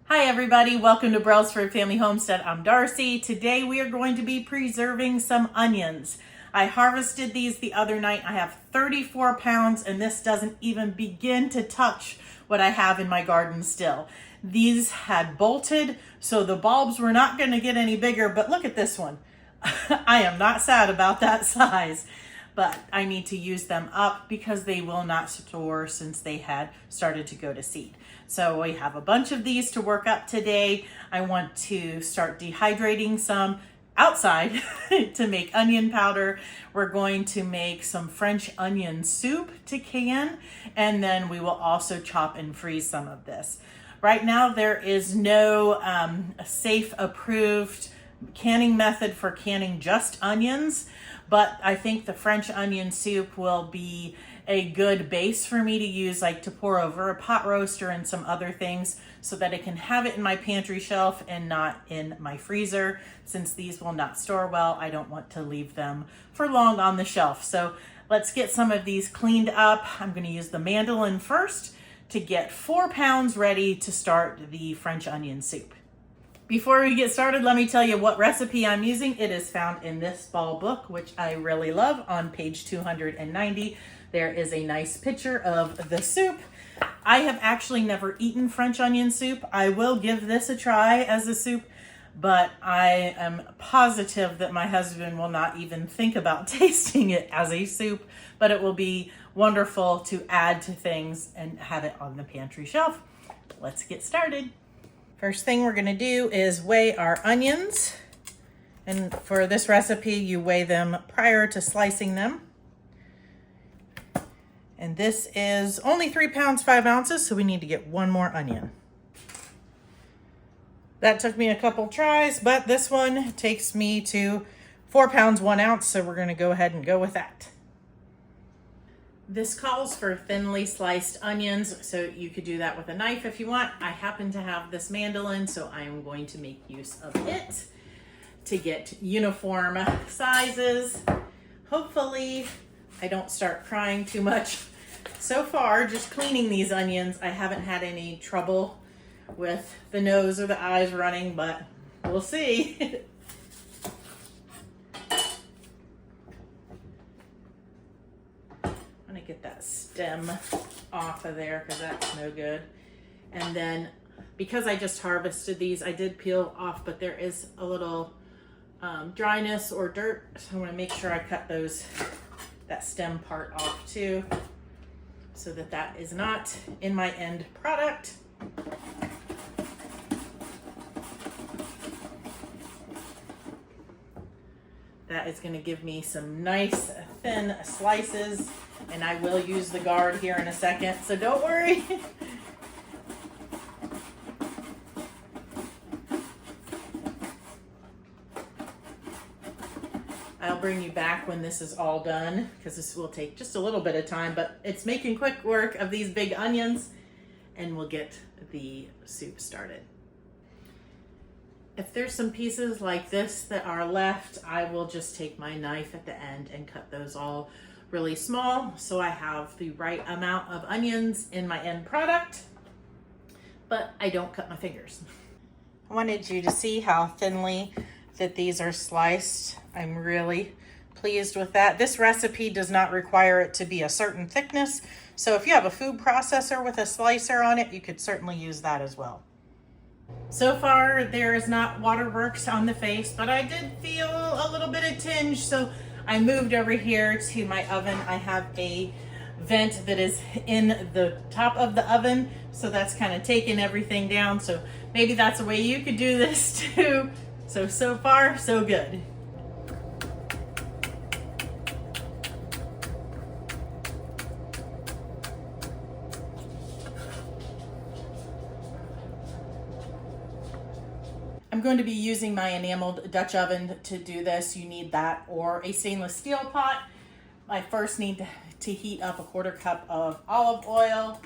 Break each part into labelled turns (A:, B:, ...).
A: Hi everybody, welcome to Brailsford Family Homestead. I'm Darcy. Today we are going to be preserving some onions. I harvested these the other night. I have 34 pounds and this doesn't even begin to touch what I have in my garden still. These had bolted, so the bulbs were not going to get any bigger, but look at this one. I am not sad about that size, but I need to use them up because they will not store since they had started to go to seed. So we have a bunch of these to work up today. I want to start dehydrating some outside to make onion powder. We're going to make some French onion soup to can, and then we will also chop and freeze some of this. Right now there is no safe approved canning method for canning just onions, but I think the French onion soup will be a good base for me to use, like to pour over a pot roaster and some other things, so that I can have it in my pantry shelf and not in my freezer. Since these will not store well, I don't want to leave them for long on the shelf. So let's get some of these cleaned up. I'm going to use the mandolin first to get 4 pounds ready to start the French onion soup. Before we get started, let me tell you what recipe I'm using. It is found in this fall book, which I really love. On page 290, there is a nice picture of the soup. I have actually never eaten French onion soup. I will give this a try as a soup, but I am positive that my husband will not even think about tasting it as a soup, but it will be wonderful to add to things and have it on the pantry shelf. Let's get started. First thing we're going to do is weigh our onions. And for this recipe, you weigh them prior to slicing them. And this is only 3 pounds, 5 ounces, so we need to get one more onion. That took me a couple tries, but this one takes me to 4 pounds, 1 ounce, so we're going to go ahead and go with that. This calls for thinly sliced onions, so you could do that with a knife if you want. I happen to have this mandolin, so I am going to make use of it to get uniform sizes. Hopefully, I don't start crying too much. So far, just cleaning these onions, I haven't had any trouble with the nose or the eyes running, but we'll see. Get that stem off of there because that's no good. And then because I just harvested these, I did peel off, but there is a little dryness or dirt, so I'm going to make sure I cut that stem part off too, so that is not in my end product. That is going to give me some nice thin slices, and I will use the guard here in a second, so don't worry. I'll bring you back when this is all done, because this will take just a little bit of time, but it's making quick work of these big onions, and we'll get the soup started. If there's some pieces like this that are left, I will just take my knife at the end and cut those all really small, so I have the right amount of onions in my end product, but I don't cut my fingers. I wanted you to see how thinly that these are sliced. I'm really pleased with that. This recipe does not require it to be a certain thickness, so if you have a food processor with a slicer on it, you could certainly use that as well. So far, there is not waterworks on the face, but I did feel a little bit of tinge, so I moved over here to my oven. I have a vent that is in the top of the oven, so that's kind of taking everything down. So maybe that's a way you could do this too. So far, so good. I'm going to be using my enameled Dutch oven to do this. You need that or a stainless steel pot. I first need to heat up a 1/4 cup of olive oil,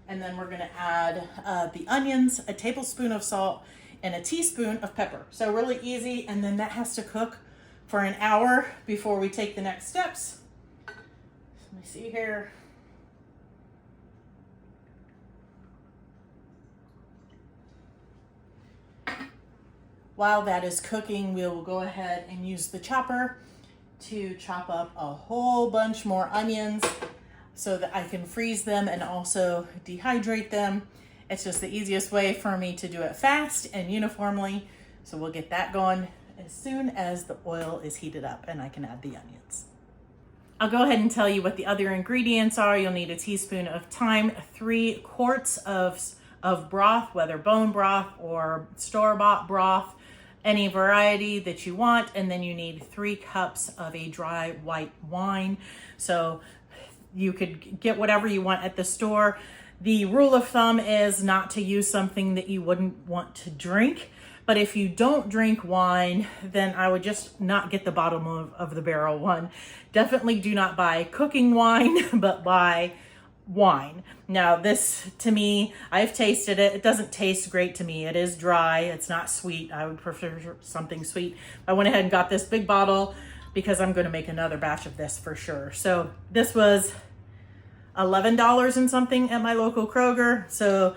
A: and then we're going to add the onions, a tablespoon of salt, and a teaspoon of pepper. So really easy, and then that has to cook for an hour before we take the next steps. So let me see here. While that is cooking, we will go ahead and use the chopper to chop up a whole bunch more onions so that I can freeze them and also dehydrate them. It's just the easiest way for me to do it fast and uniformly. So we'll get that going as soon as the oil is heated up and I can add the onions. I'll go ahead and tell you what the other ingredients are. You'll need a teaspoon of thyme, 3 quarts of broth, whether bone broth or store-bought broth, any variety that you want. And then you need 3 cups of a dry white wine. So you could get whatever you want at the store. The rule of thumb is not to use something that you wouldn't want to drink. But if you don't drink wine, then I would just not get the bottom of the barrel one. Definitely do not buy cooking wine, but buy wine. Now this, to me, I've tasted it. It doesn't taste great to me. It is dry. It's not sweet. I would prefer something sweet. I went ahead and got this big bottle because I'm going to make another batch of this for sure. So this was $11 and something at my local Kroger. So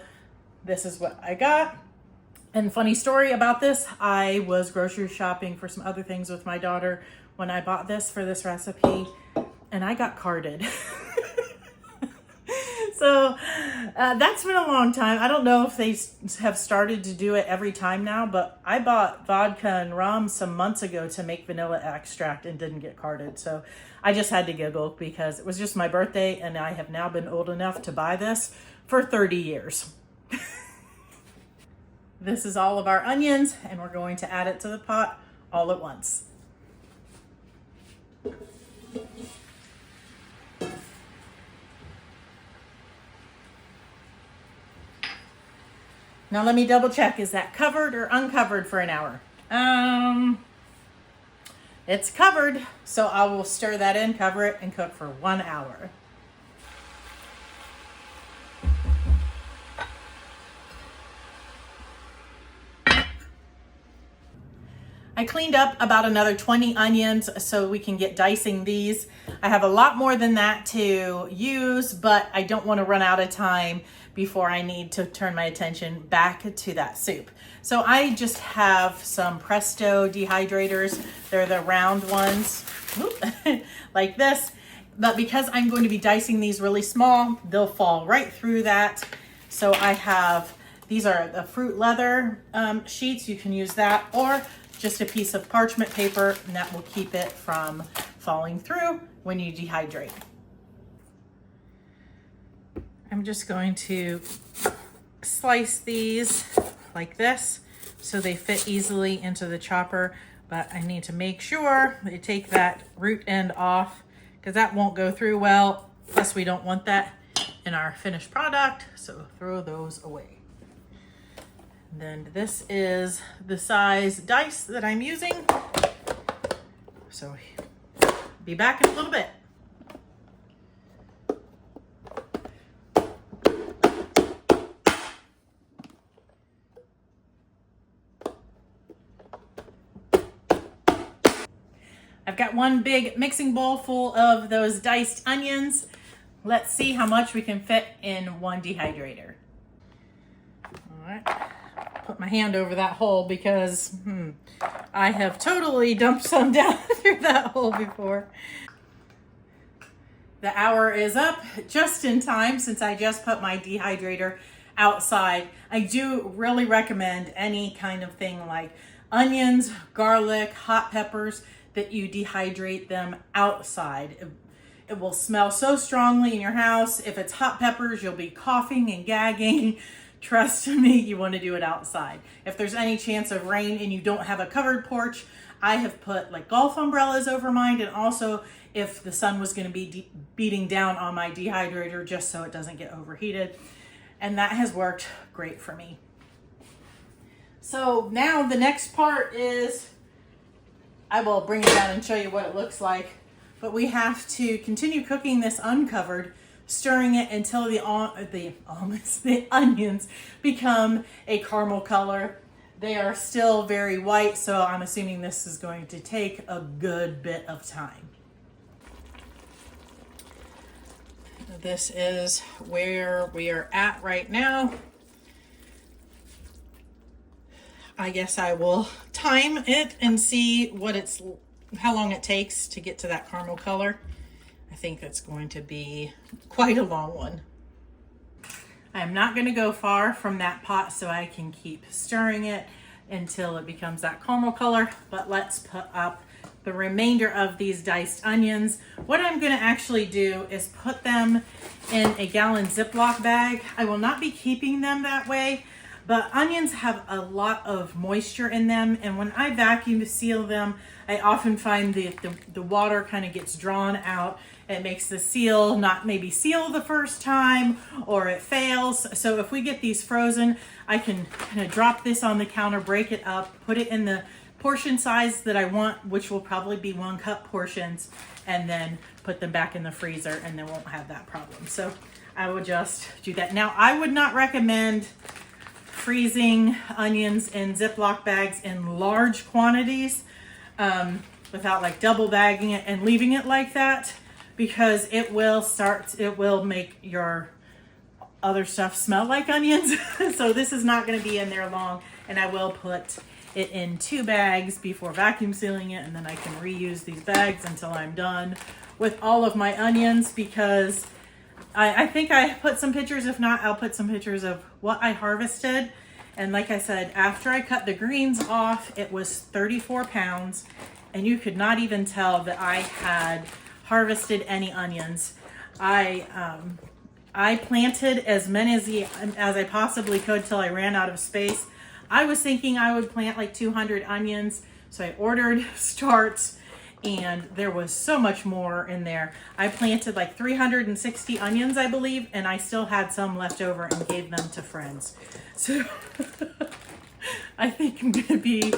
A: this is what I got. And funny story about this, I was grocery shopping for some other things with my daughter when I bought this for this recipe, and I got carded. So that's been a long time. I don't know if they have started to do it every time now, but I bought vodka and rum some months ago to make vanilla extract and didn't get carded. So I just had to giggle because it was just my birthday and I have now been old enough to buy this for 30 years. This is all of our onions and we're going to add it to the pot all at once. Now let me double check. Is that covered or uncovered for an hour? It's covered, so I will stir that in, cover it, and cook for 1 hour. I cleaned up about another 20 onions so we can get dicing these. I have a lot more than that to use, but I don't want to run out of time before I need to turn my attention back to that soup. So I just have some Presto dehydrators. They're the round ones, like this. But because I'm going to be dicing these really small, they'll fall right through that. So I have, these are the fruit leather sheets. You can use that, or just a piece of parchment paper, and that will keep it from falling through when you dehydrate. I'm just going to slice these like this so they fit easily into the chopper, but I need to make sure that you take that root end off because that won't go through well. Plus we don't want that in our finished product, so throw those away. Then this is the size dice that I'm using. So be back in a little bit. I've got one big mixing bowl full of those diced onions. Let's see how much we can fit in one dehydrator. All right. Put my hand over that hole because I have totally dumped some down through that hole before. The hour is up just in time since I just put my dehydrator outside. I do really recommend any kind of thing like onions, garlic, hot peppers, that you dehydrate them outside. It will smell so strongly in your house. If it's hot peppers, you'll be coughing and gagging. Trust me, you want to do it outside. If there's any chance of rain and you don't have a covered porch, I have put like golf umbrellas over mine, and also if the sun was going to be beating down on my dehydrator just so it doesn't get overheated. And that has worked great for me. So now the next part is, I will bring it down and show you what it looks like, but we have to continue cooking this uncovered, stirring it until the onions become a caramel color. They are still very white, so I'm assuming this is going to take a good bit of time. This is where we are at right now. I guess I will time it and see how long it takes to get to that caramel color. I think that's going to be quite a long one. I'm not going to go far from that pot so I can keep stirring it until it becomes that caramel color, but let's put up the remainder of these diced onions. What I'm going to actually do is put them in a gallon Ziploc bag. I will not be keeping them that way, but onions have a lot of moisture in them, and when I vacuum seal them, I often find the water kind of gets drawn out. It makes the seal not maybe seal the first time, or it fails. So if we get these frozen, I can kind of drop this on the counter, break it up, put it in the portion size that I want, which will probably be 1 cup portions, and then put them back in the freezer, and then won't have that problem. So I will just do that. Now, I would not recommend freezing onions in Ziploc bags in large quantities without like double bagging it and leaving it like that, because it will make your other stuff smell like onions. So this is not going to be in there long, and I will put it in 2 bags before vacuum sealing it, and then I can reuse these bags until I'm done with all of my onions, because I think I put some pictures. If not, I'll put some pictures of what I harvested. And like I said, after I cut the greens off, it was 34 pounds, and you could not even tell that I had harvested any onions. I planted as many as I possibly could till I ran out of space. I was thinking I would plant like 200 onions, so I ordered starts, and there was so much more in there. I planted like 360 onions, I believe, and I still had some left over and gave them to friends. So I think I'm gonna be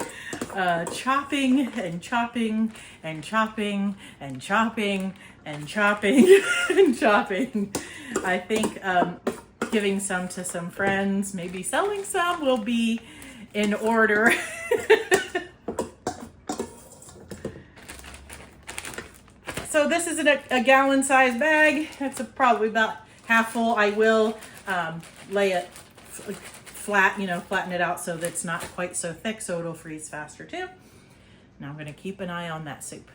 A: chopping and chopping and chopping and chopping and chopping and chopping. I think giving some to some friends, maybe selling some, will be in order. So this is a gallon size bag. It's probably about half full. I will lay it flat, flatten it out so that it's not quite so thick, so it'll freeze faster too. Now I'm going to keep an eye on that soup.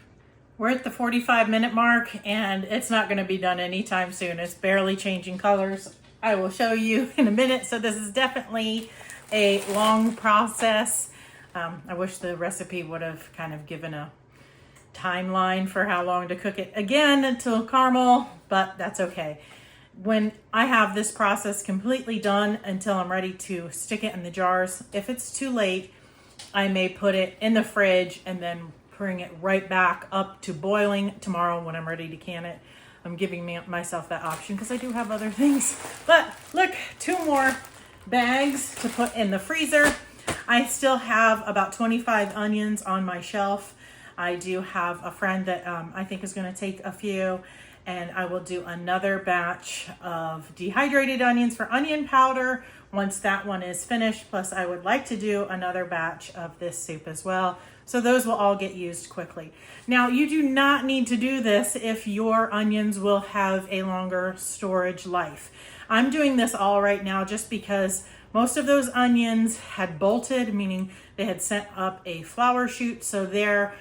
A: We're at the 45-minute mark, and it's not going to be done anytime soon. It's barely changing colors. I will show you in a minute. So this is definitely a long process. I wish the recipe would have kind of given a timeline for how long to cook it again until caramel, but that's okay. When I have this process completely done until I'm ready to stick it in the jars, if it's too late, I may put it in the fridge and then bring it right back up to boiling tomorrow when I'm ready to can it. I'm giving myself that option because I do have other things. But look, 2 more bags to put in the freezer. I still have about 25 onions on my shelf. I do have a friend that I think is going to take a few, and I will do another batch of dehydrated onions for onion powder once that one is finished. Plus, I would like to do another batch of this soup as well. So those will all get used quickly. Now, you do not need to do this if your onions will have a longer storage life. I'm doing this all right now just because most of those onions had bolted, meaning they had sent up a flower shoot, so their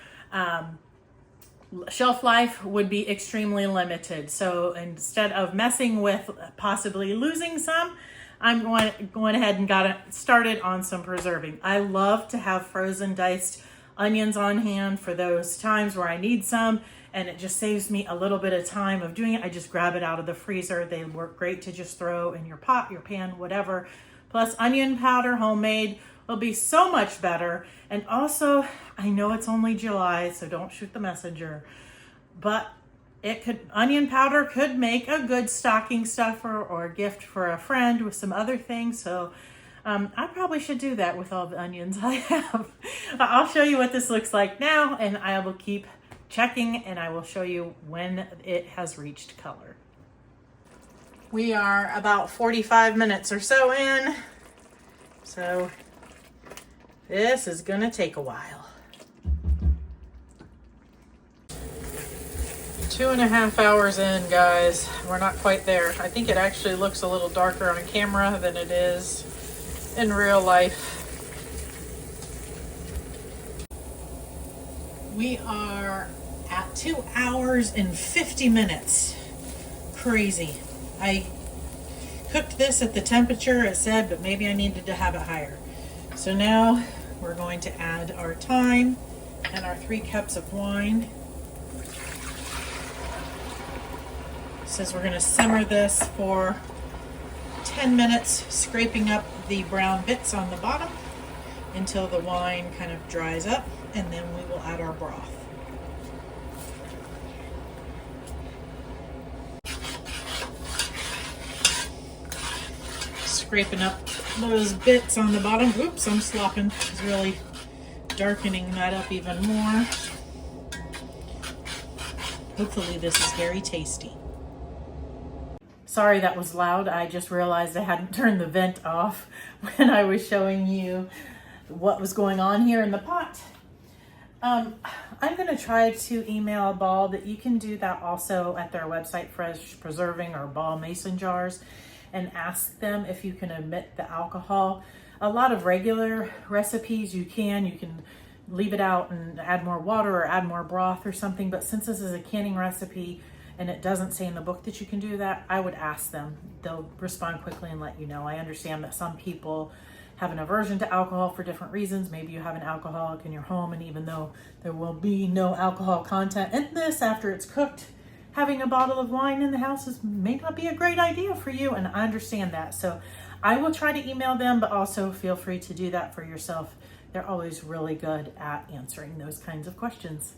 A: shelf life would be extremely limited. So instead of messing with possibly losing some, I'm going ahead and got it started on some preserving. I love to have frozen diced onions on hand for those times where I need some, and it just saves me a little bit of time of doing it. I just grab it out of the freezer. They work great to just throw in your pot, your pan, whatever. Plus onion powder, homemade, will be so much better. And also, I know it's only July, so don't shoot the messenger, but onion powder could make a good stocking stuffer or a gift for a friend with some other things. So I probably should do that with all the onions I have. I'll show you what this looks like now, and I will keep checking, and I will show you when it has reached color. We are about 45 minutes or so in, so this is gonna take a while. 2.5 hours in, guys. We're not quite there. I think it actually looks a little darker on camera than it is in real life. We are at 2 hours and 50 minutes. Crazy. I cooked this at the temperature it said, but maybe I needed to have it higher. So now we're going to add our thyme and our 3 cups of wine. It says we're going to simmer this for 10 minutes, scraping up the brown bits on the bottom until the wine kind of dries up, and then we will add our broth. Scraping up those bits on the bottom. Oops, I'm slopping. It's really darkening that up even more. Hopefully this is very tasty. Sorry that was loud. I just realized I hadn't turned the vent off when I was showing you what was going on here in the pot. I'm going to try to email a ball that you can do that also at their website, Fresh Preserving or Ball Mason Jars, and ask them if you can omit the alcohol. A lot of regular recipes you can leave it out and add more water or add more broth or something, but since this is a canning recipe and it doesn't say in the book that you can do that, I would ask them. They'll respond quickly and let you know. I understand that some people have an aversion to alcohol for different reasons. Maybe you have an alcoholic in your home, and even though there will be no alcohol content in this after it's cooked, having a bottle of wine in the house may not be a great idea for you, and I understand that. So I will try to email them, but also feel free to do that for yourself. They're always really good at answering those kinds of questions.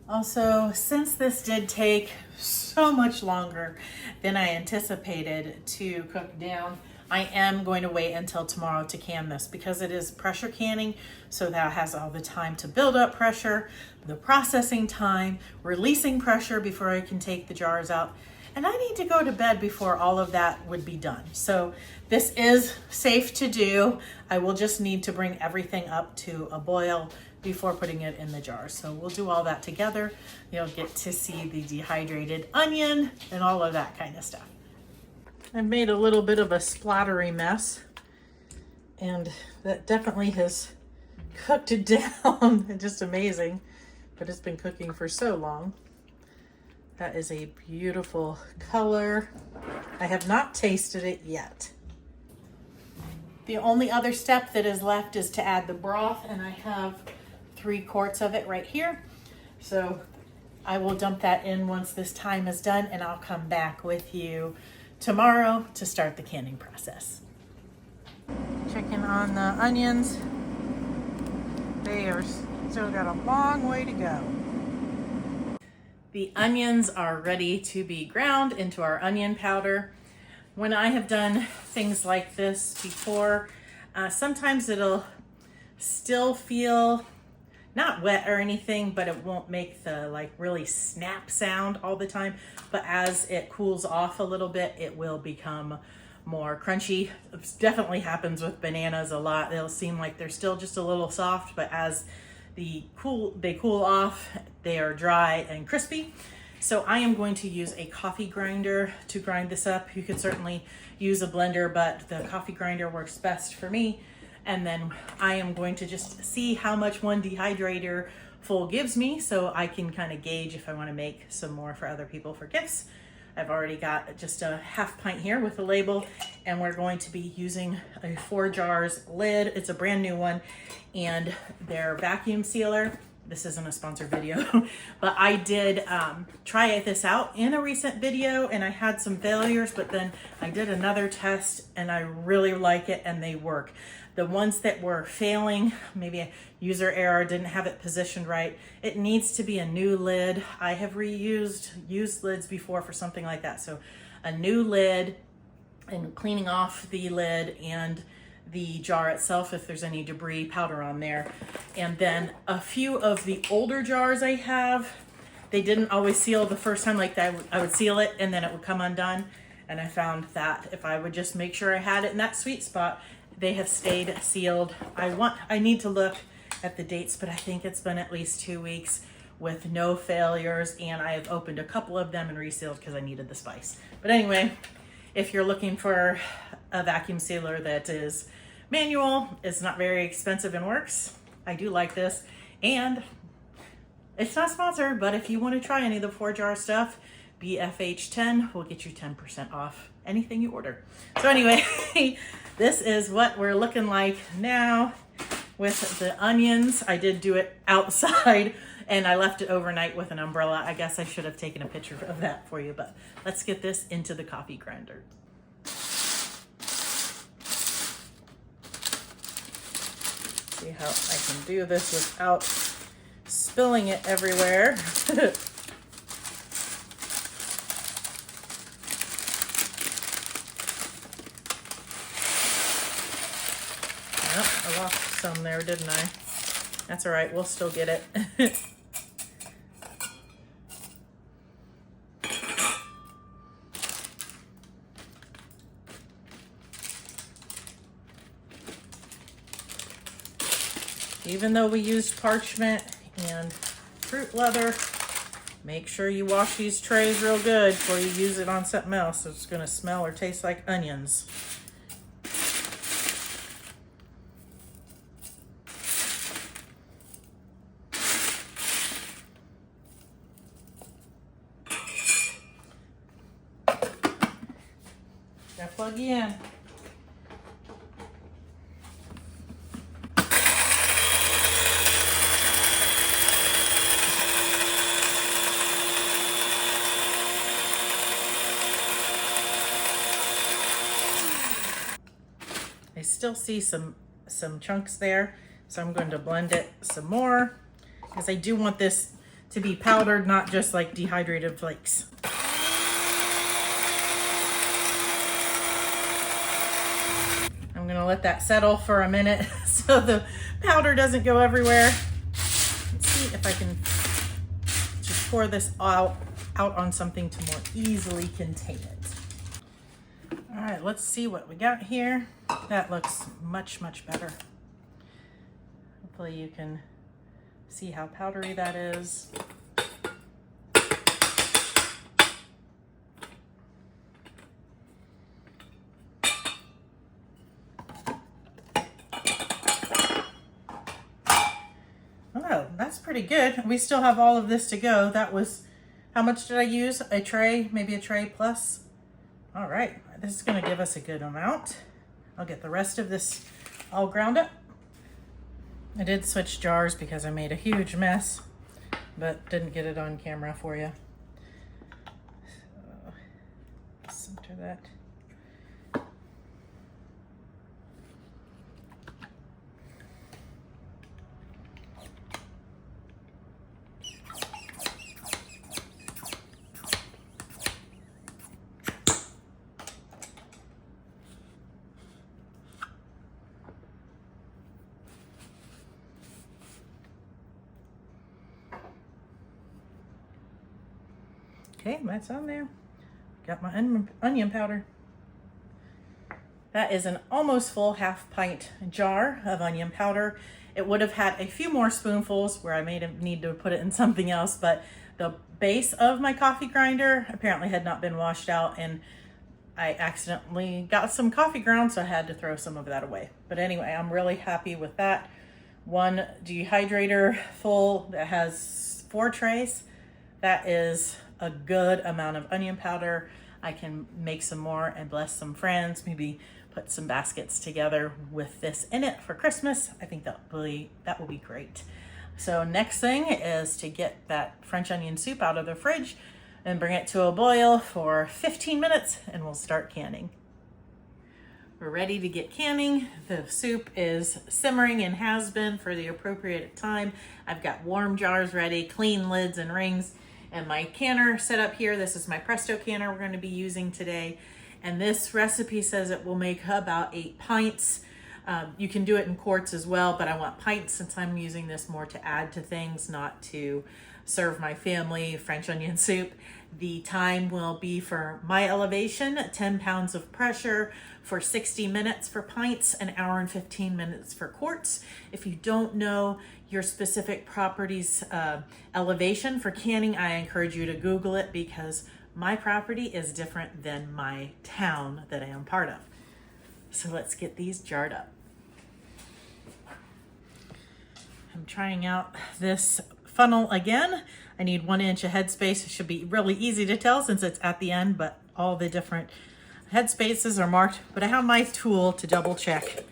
A: Also, since this did take so much longer than I anticipated to cook down, I am going to wait until tomorrow to can this because it is pressure canning, so that has all the time to build up pressure, the processing time, releasing pressure before I can take the jars out. And I need to go to bed before all of that would be done. So this is safe to do. I will just need to bring everything up to a boil before putting it in the jar. So we'll do all that together. You'll get to see the dehydrated onion and all of that kind of stuff. I've made a little bit of a splattery mess, and that definitely has cooked it down. Just amazing, but it's been cooking for so long. That is a beautiful color. I have not tasted it yet. The only other step that is left is to add the broth, and I have 3 quarts of it right here. So I will dump that in once this time is done, and I'll come back with you tomorrow to start the canning process. Checking on the onions. They are still got a long way to go. The onions are ready to be ground into our onion powder. When I have done things like this before, sometimes it'll still feel not wet or anything, but it won't make the like really snap sound all the time. But as it cools off a little bit, it will become more crunchy. It definitely happens with bananas a lot. They'll seem like they're still just a little soft, but as they cool off, they are dry and crispy. So I am going to use a coffee grinder to grind this up. You could certainly use a blender, but the coffee grinder works best for me. And then I am going to just see how much one dehydrator full gives me, so I can kind of gauge if I want to make some more for other people for gifts. I've already got just a half pint here with a label, and we're going to be using a 4 jars lid. It's a brand new one, and their vacuum sealer. This isn't a sponsored video, but I did try this out in a recent video, and I had some failures, but then I did another test and I really like it and they work. The ones that were failing, maybe a user error, didn't have it positioned right, it needs to be a new lid. I have used lids before for something like that. So a new lid, and cleaning off the lid and the jar itself if there's any debris powder on there. And then a few of the older jars I have, they didn't always seal the first time. Like that, I would seal it and then it would come undone. And I found that if I would just make sure I had it in that sweet spot, they have stayed sealed. I need to look at the dates, but I think it's been at least 2 weeks with no failures, and I have opened a couple of them and resealed because I needed the spice. But anyway, if you're looking for a vacuum sealer that is manual, it's not very expensive and works, I do like this. And It's not sponsored, but if you want to try any of the 4-jar stuff, BFH10 will get you 10% off anything you order. So anyway, this is what we're looking like now with the onions. I did do it outside and I left it overnight with an umbrella. I guess I should have taken a picture of that for you, but let's get this into the coffee grinder. See how I can do this without spilling it everywhere. Yep, I lost some there, didn't I? That's all right, we'll still get it. Even though we used parchment and fruit leather, make sure you wash these trays real good before you use it on something else. It's gonna smell or taste like onions. Gotta plug you in. I still see some chunks there, so I'm going to blend it some more because I do want this to be powdered, not just like dehydrated flakes. I'm going to let that settle for a minute so the powder doesn't go everywhere. Let's see if I can just pour this out on something to more easily contain it. All right, let's see what we got here. That looks much, much better. Hopefully you can see how powdery that is. Oh, that's pretty good. We still have all of this to go. That was, how much did I use? A tray, maybe a tray plus? All right, this is gonna give us a good amount. I'll get the rest of this all ground up. I did switch jars because I made a huge mess, but didn't get it on camera for you. So, center that. Okay, that's on there. Got my onion powder. That is an almost full half-pint jar of onion powder. It would have had a few more spoonfuls where I may need to put it in something else, but the base of my coffee grinder apparently had not been washed out and I accidentally got some coffee grounds, so I had to throw some of that away. But anyway, I'm really happy with that. One dehydrator full that has 4 trays. That is a good amount of onion powder. I can make some more and bless some friends, maybe put some baskets together with this in it for Christmas. I think that will be great. So next thing is to get that French onion soup out of the fridge and bring it to a boil for 15 minutes and we'll start canning. We're ready to get canning. The soup is simmering and has been for the appropriate time. I've got warm jars ready, clean lids and rings, and my canner set up here. This is my Presto canner we're going to be using today. And this recipe says it will make about 8 pints. You can do it in quarts as well, but I want pints since I'm using this more to add to things, not to serve my family French onion soup. The time will be for my elevation, 10 pounds of pressure for 60 minutes for pints, an hour and 15 minutes for quarts. If you don't know your specific property's elevation for canning, I encourage you to Google it because my property is different than my town that I am part of. So let's get these jarred up. I'm trying out this funnel again. I need 1 inch of headspace. It should be really easy to tell since it's at the end, but all the different headspaces are marked. But I have my tool to double check.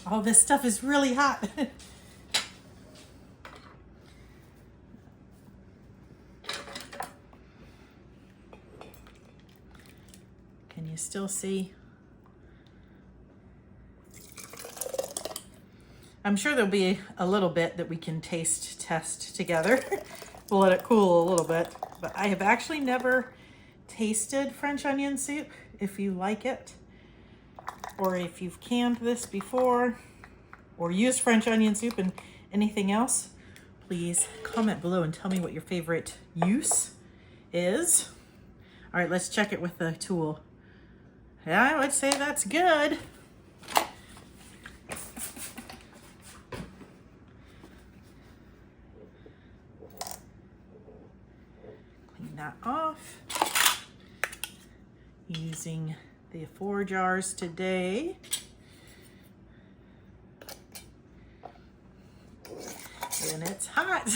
A: All this stuff is really hot. Can you still see? I'm sure there'll be a little bit that we can taste test together. We'll let it cool a little bit. But I have actually never tasted French onion soup. If you like it, or if you've canned this before, or used French onion soup and anything else, please comment below and tell me what your favorite use is. All right, let's check it with the tool. Yeah, I would say that's good. Clean that off. Using the 4 jars today. And it's hot.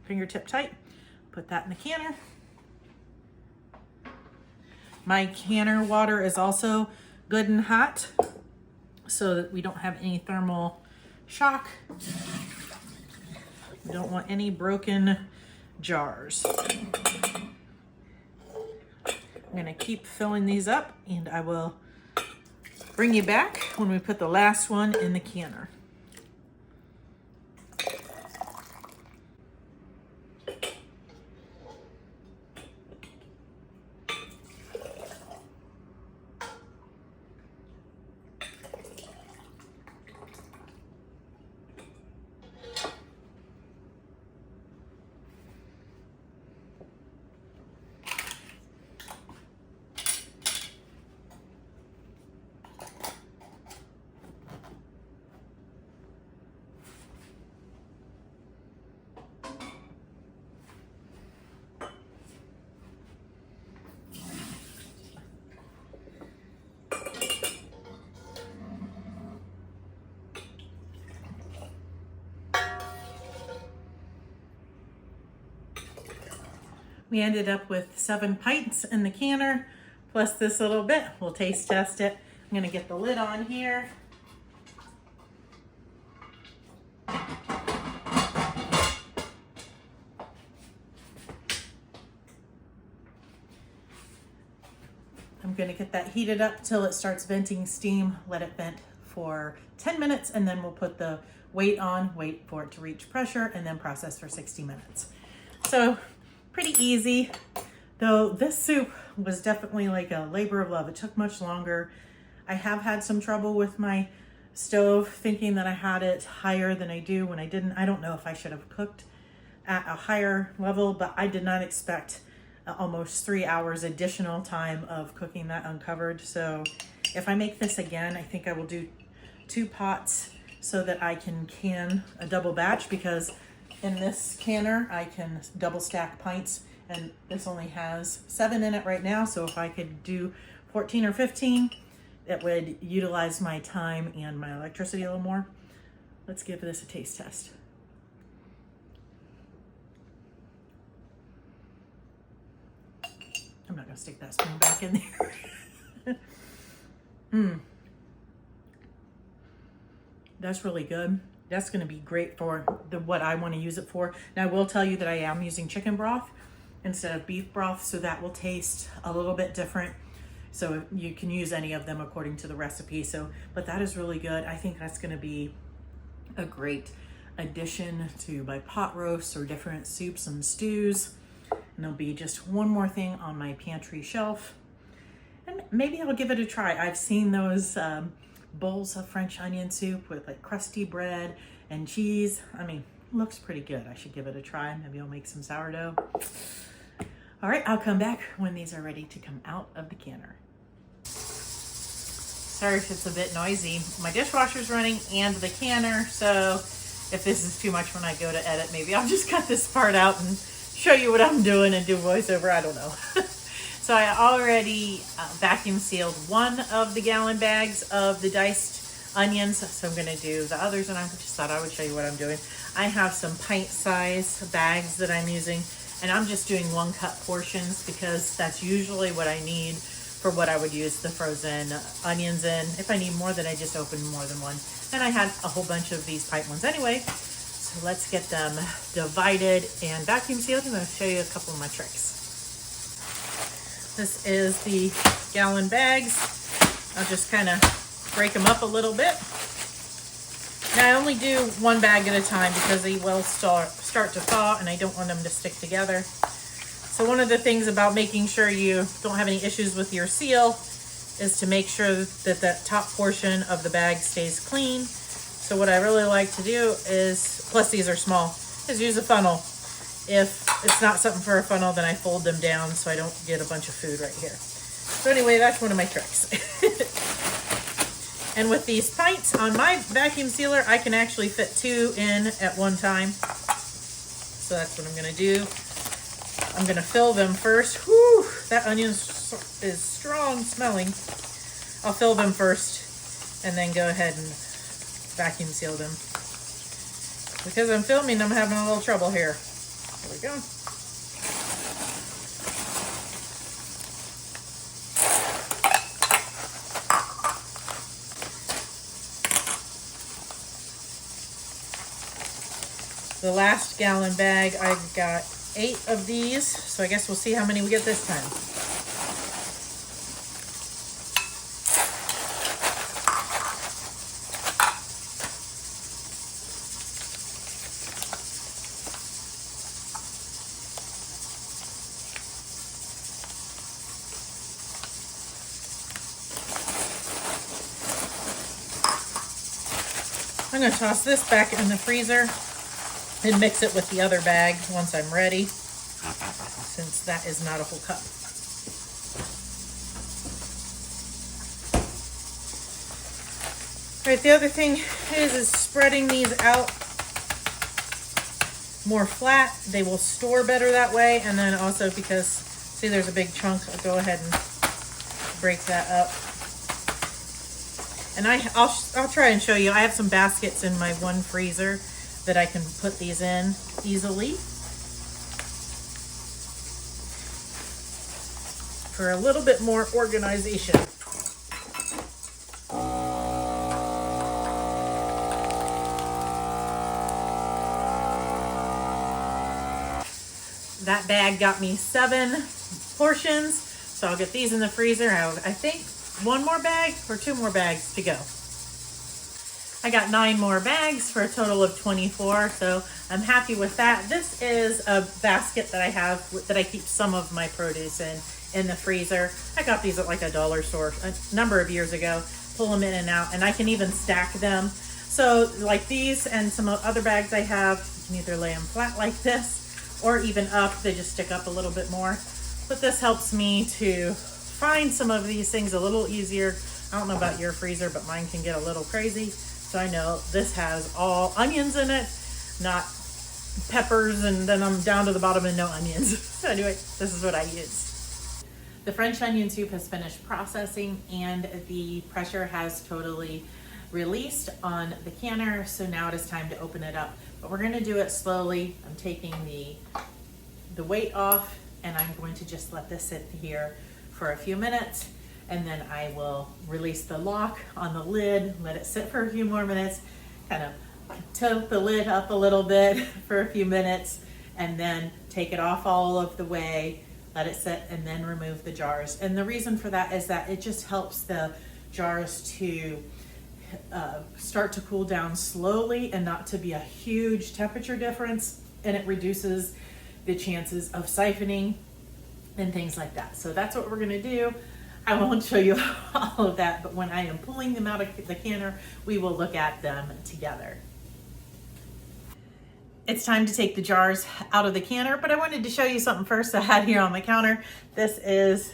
A: Fingertip tight. Put that in the canner. My canner water is also good and hot so that we don't have any thermal shock. We don't want any broken jars. I'm gonna keep filling these up and I will bring you back when we put the last one in the canner. We ended up with 7 pints in the canner, plus this little bit. We'll taste test it. I'm gonna get the lid on here. I'm gonna get that heated up till it starts venting steam, let it vent for 10 minutes, and then we'll put the weight on, wait for it to reach pressure, and then process for 60 minutes. So, pretty easy, though this soup was definitely like a labor of love. It took much longer. I have had some trouble with my stove, thinking that I had it higher than I do when I didn't. I don't know if I should have cooked at a higher level, but I did not expect almost 3 hours additional time of cooking that uncovered. So if I make this again, I think I will do 2 pots so that I can can a double batch, because in this canner, I can double stack pints, and this only has 7 in it right now. So if I could do 14 or 15, it would utilize my time and my electricity a little more. Let's give this a taste test. I'm not gonna stick that spoon back in there. That's really good. That's going to be great for what I want to use it for. Now, I will tell you that I am using chicken broth instead of beef broth, so that will taste a little bit different. So you can use any of them according to the recipe. But that is really good. I think that's going to be a great addition to my pot roasts or different soups and stews. And there'll be just one more thing on my pantry shelf. And maybe I'll give it a try. I've seen those bowls of French onion soup with like crusty bread and cheese. I mean, looks pretty good. I should give it a try. Maybe I'll make some sourdough. All right, I'll come back when these are ready to come out of the canner. Sorry if it's a bit noisy. My dishwasher's running and the canner, so if this is too much when I go to edit, maybe I'll just cut this part out and show you what I'm doing and do voiceover. I don't know. So I already vacuum sealed 1 of the gallon bags of the diced onions. So I'm gonna do the others, and I just thought I would show you what I'm doing. I have some pint size bags that I'm using, and I'm just doing 1 cup portions because that's usually what I need for what I would use the frozen onions in. If I need more, then I just open more than one. And I had a whole bunch of these pint ones anyway. So let's get them divided and vacuum sealed, and I'll show you a couple of my tricks. This is the gallon bags. I'll just kind of break them up a little bit. Now I only do 1 bag at a time because they will start to thaw, and I don't want them to stick together. So one of the things about making sure you don't have any issues with your seal is to make sure that that top portion of the bag stays clean. So what I really like to do is, plus these are small, is use a funnel. If it's not something for a funnel, then I fold them down so I don't get a bunch of food right here. So anyway, that's one of my tricks. And with these pints on my vacuum sealer, I can actually fit 2 in at one time. So that's what I'm gonna do. I'm gonna fill them first. Whew, that onion is strong smelling. I'll fill them first and then go ahead and vacuum seal them. Because I'm filming, I'm having a little trouble here. There we go. The last gallon bag, I've got 8 of these, so I guess we'll see how many we get this time. I'm going to toss this back in the freezer and mix it with the other bag once I'm ready, since that is not a whole cup. All right, the other thing is spreading these out more flat. They will store better that way, and then also because, see, there's a big chunk, I'll go ahead and break that up. And I'll try and show you. I have some baskets in my one freezer that I can put these in easily for a little bit more organization. That bag got me 7 portions, so I'll get these in the freezer. I think 1 more bag or 2 more bags to go. I got 9 more bags for a total of 24, so I'm happy with that. This is a basket that I have that I keep some of my produce in the freezer. I got these at like a dollar store a number of years ago. Pull them in and out, and I can even stack them. So like these and some other bags I have, you can either lay them flat like this or even up. They just stick up a little bit more. But this helps me to find some of these things a little easier. I don't know about your freezer, but mine can get a little crazy. So I know this has all onions in it, not peppers, and then I'm down to the bottom and no onions. So anyway, this is what I use. The French onion soup has finished processing, and the pressure has totally released on the canner. So now it is time to open it up. But we're gonna do it slowly. I'm taking the weight off, and I'm going to just let this sit here for a few minutes, and then I will release the lock on the lid, let it sit for a few more minutes, kind of tilt the lid up a little bit for a few minutes, and then take it off all of the way, let it sit, and then remove the jars. And the reason for that is that it just helps the jars to start to cool down slowly and not to be a huge temperature difference, and it reduces the chances of siphoning and things like that. So that's what we're gonna do. I won't show you all of that, but when I am pulling them out of the canner, we will look at them together. It's time to take the jars out of the canner, but I wanted to show you something first I had here on my counter. This is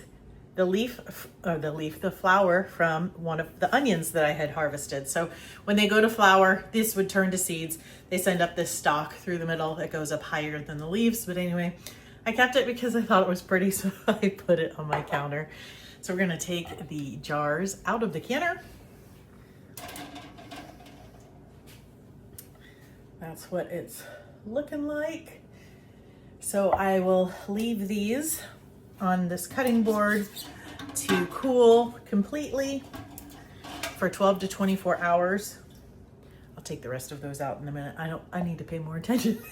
A: the flower from one of the onions that I had harvested. So when they go to flower, this would turn to seeds. They send up this stalk through the middle that goes up higher than the leaves. But anyway, I kept it because I thought it was pretty, so I put it on my counter. So we're gonna take the jars out of the canner. That's what it's looking like. So I will leave these on this cutting board to cool completely for 12 to 24 hours. I'll take the rest of those out in a minute. I need to pay more attention.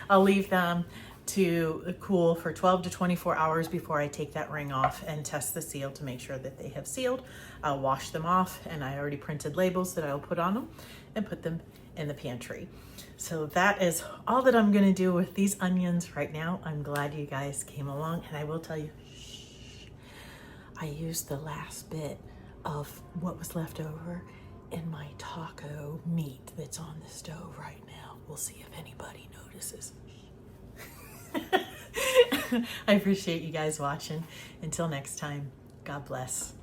A: I'll leave them to cool for 12 to 24 hours before I take that ring off and test the seal to make sure that they have sealed. I'll wash them off, and I already printed labels that I'll put on them and put them in the pantry. So that is all that I'm gonna do with these onions right now. I'm glad you guys came along, and I will tell you, I used the last bit of what was left over in my taco meat that's on the stove right now. We'll see if anybody notices. I appreciate you guys watching. Until next time, God bless.